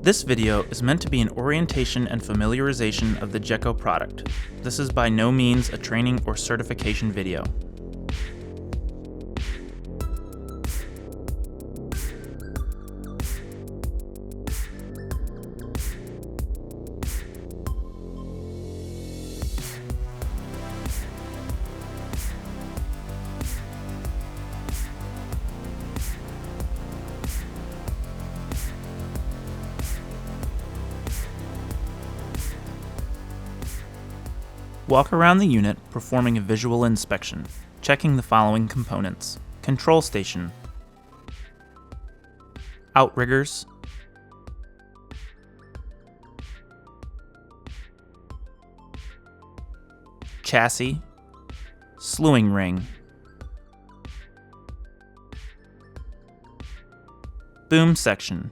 This video is meant to be an orientation and familiarization of the Jekko product. This is by no means a training or certification video. Walk around the unit performing a visual inspection, checking the following components: control station, outriggers, chassis, slewing ring, boom section,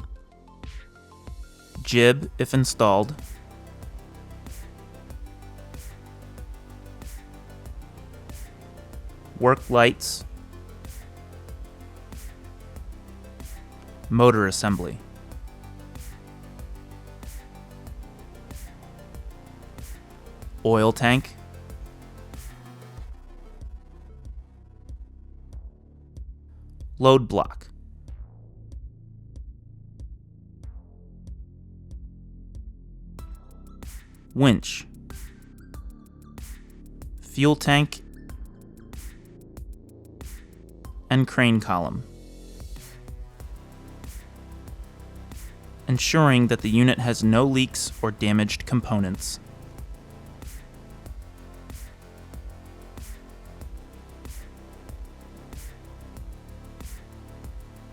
jib if installed, work lights, motor assembly, oil tank, load block, winch, fuel tank, and crane column, ensuring that the unit has no leaks or damaged components.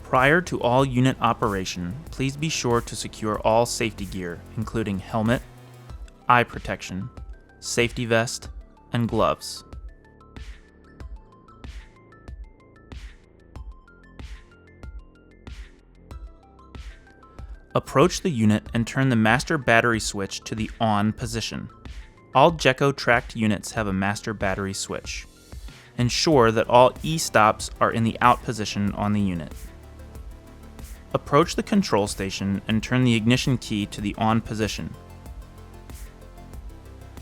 Prior to all unit operation, please be sure to secure all safety gear, including helmet, eye protection, safety vest, and gloves. Approach the unit and turn the master battery switch to the on position. All Jekko tracked units have a master battery switch. Ensure that all E-stops are in the out position on the unit. Approach the control station and turn the ignition key to the on position.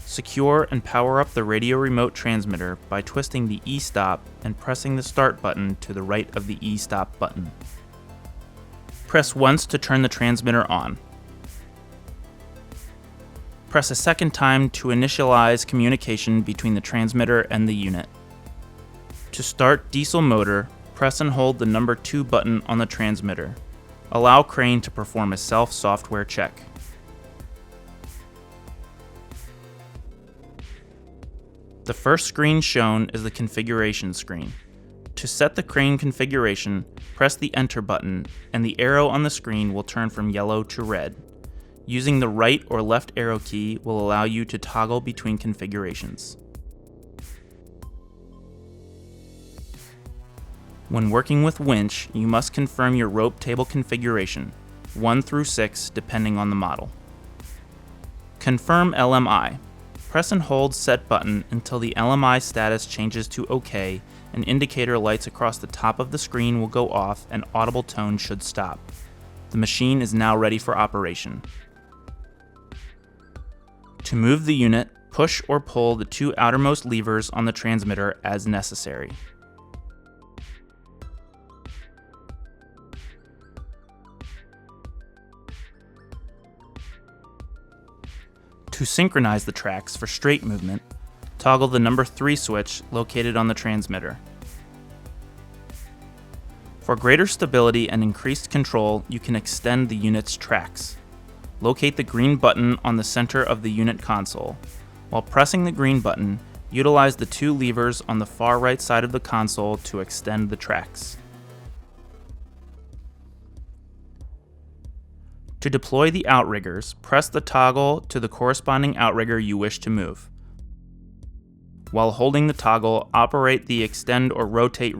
Secure and power up the radio remote transmitter by twisting the E-stop and pressing the start button to the right of the E-stop button. Press once to turn the transmitter on. Press a second time to initialize communication between the transmitter and the unit. To start diesel motor, press and hold the number 2 button on the transmitter. Allow crane to perform a self-software check. The first screen shown is the configuration screen. To set the crane configuration, press the Enter button, and the arrow on the screen will turn from yellow to red. Using the right or left arrow key will allow you to toggle between configurations. When working with winch, you must confirm your rope table configuration, 1 through 6 depending on the model. Confirm LMI. Press and hold Set button until the LMI status changes to OK, and indicator lights across the top of the screen will go off and audible tone should stop. The machine is now ready for operation. To move the unit, push or pull the 2 outermost levers on the transmitter as necessary. To synchronize the tracks for straight movement, toggle the number 3 switch located on the transmitter. For greater stability and increased control, you can extend the unit's tracks. Locate the green button on the center of the unit console. While pressing the green button, utilize the 2 levers on the far right side of the console to extend the tracks. To deploy the outriggers, press the toggle to the corresponding outrigger you wish to move. While holding the toggle, operate the extend or rotate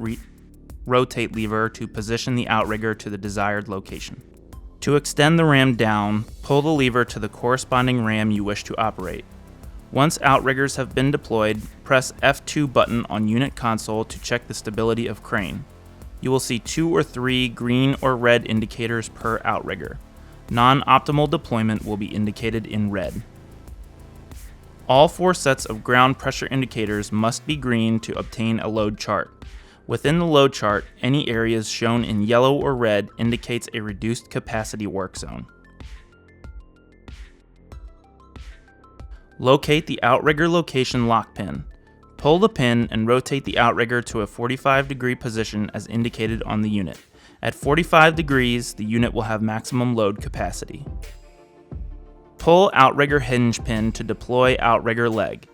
lever to position the outrigger to the desired location. To extend the ram down, pull the lever to the corresponding ram you wish to operate. Once outriggers have been deployed, press F2 button on unit console to check the stability of crane. You will see 2 or 3 green or red indicators per outrigger. Non-optimal deployment will be indicated in red. All 4 sets of ground pressure indicators must be green to obtain a load chart. Within the load chart, any areas shown in yellow or red indicates a reduced capacity work zone. Locate the outrigger location lock pin. Pull the pin and rotate the outrigger to a 45-degree position as indicated on the unit. At 45 degrees, the unit will have maximum load capacity. Pull outrigger hinge pin to deploy outrigger leg.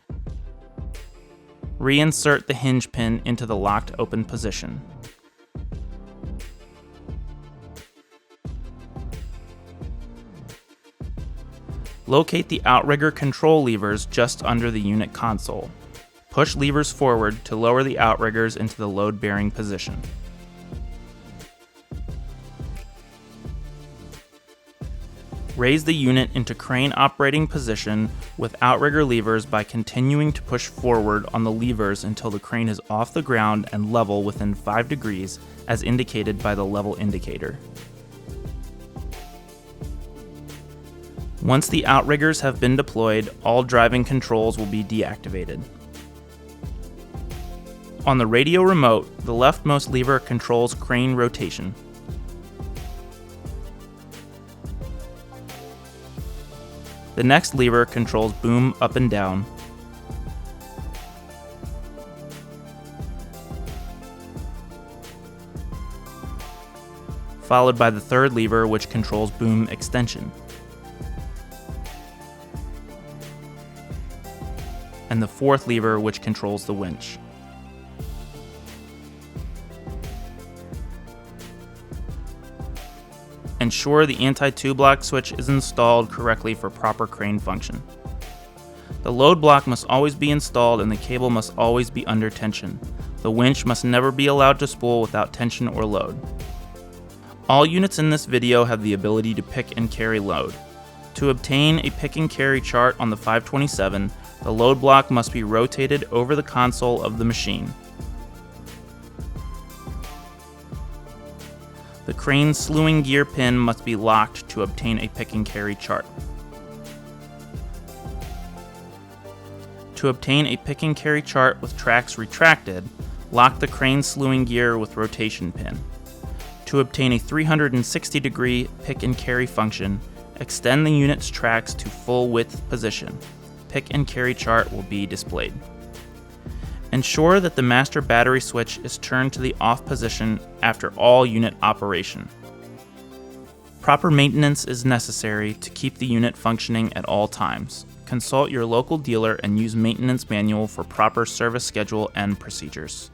Reinsert the hinge pin into the locked open position. Locate the outrigger control levers just under the unit console. Push levers forward to lower the outriggers into the load-bearing position. Raise the unit into crane operating position with outrigger levers by continuing to push forward on the levers until the crane is off the ground and level within 5 degrees as indicated by the level indicator. Once the outriggers have been deployed, all driving controls will be deactivated. On the radio remote, the leftmost lever controls crane rotation. The next lever controls boom up and down. Followed by the third lever, which controls boom extension. And the fourth lever, which controls the winch. Ensure the anti-2 block switch is installed correctly for proper crane function. The load block must always be installed and the cable must always be under tension. The winch must never be allowed to spool without tension or load. All units in this video have the ability to pick and carry load. To obtain a pick and carry chart on the 527, the load block must be rotated over the console of the machine. The crane slewing gear pin must be locked to obtain a pick and carry chart. To obtain a pick and carry chart with tracks retracted, lock the crane slewing gear with rotation pin. To obtain a 360-degree pick and carry function, extend the unit's tracks to full width position. Pick and carry chart will be displayed. Ensure that the master battery switch is turned to the off position after all unit operation. Proper maintenance is necessary to keep the unit functioning at all times. Consult your local dealer and use maintenance manual for proper service schedule and procedures.